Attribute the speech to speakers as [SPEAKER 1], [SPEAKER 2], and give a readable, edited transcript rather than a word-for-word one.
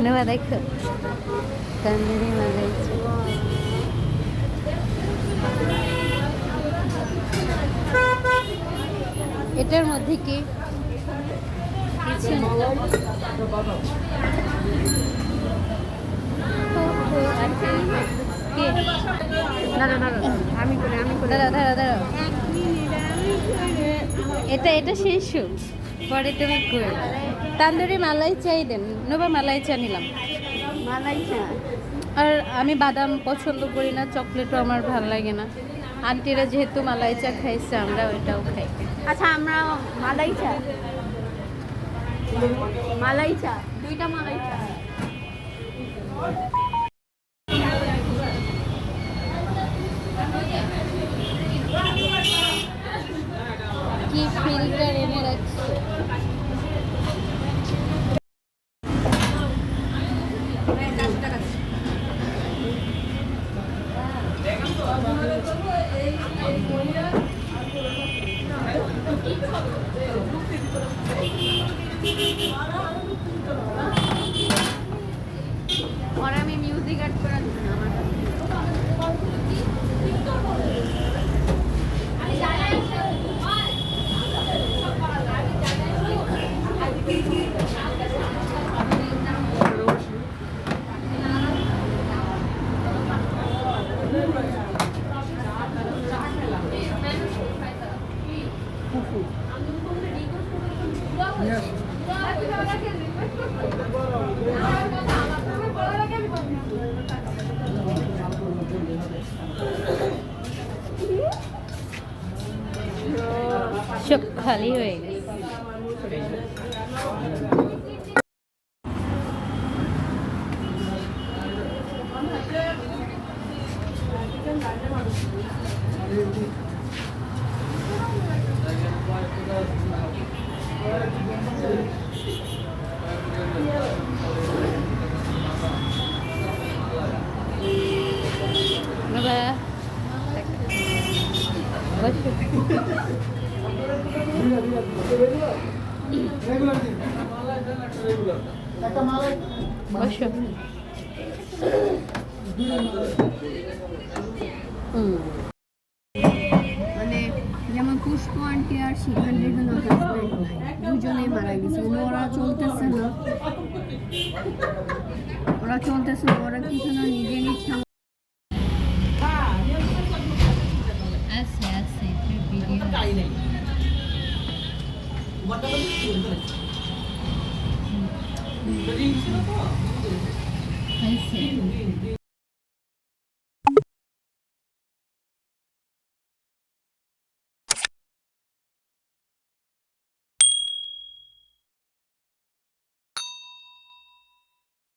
[SPEAKER 1] নেওয়া দেখো তন্দুরি মালাই চা। এটার মধ্যে কি কিছু এটা এটা শেষ হোক, পরে তুমি কই তান্দুরি মালাই চাই দেন। নোবা মালাই চা নিলাম।
[SPEAKER 2] মালাই চা।
[SPEAKER 1] আর আমি বাদাম পছন্দ করি না, চকলেটও আমার ভালো লাগে না। আন্টিরা যেহেতু মালাই চা খাইছে, আমরা ওইটাও খাই।
[SPEAKER 2] আচ্ছা আমরা মালাই চা, মালাই চা, দুইটা মালাই চা।
[SPEAKER 1] কি ফিল্টার এনে রাখছে।
[SPEAKER 2] পরে আমি মিউজিক অ্যাড করে দিচ্ছি আমার
[SPEAKER 1] সব খালি হয়ে গেছে। বাবা বসো।
[SPEAKER 2] মানে যেমন পুষ্প আন্টি আর শিখান রেবেন হাজব্যান্ড দুজনেই মারা গেছে। ওরা চলতেছে না, ওরা চলতেছে না, ওরা কিছু না নিজে নিচ্ছে।
[SPEAKER 1] আছে আছে ভিডিও খাইছে।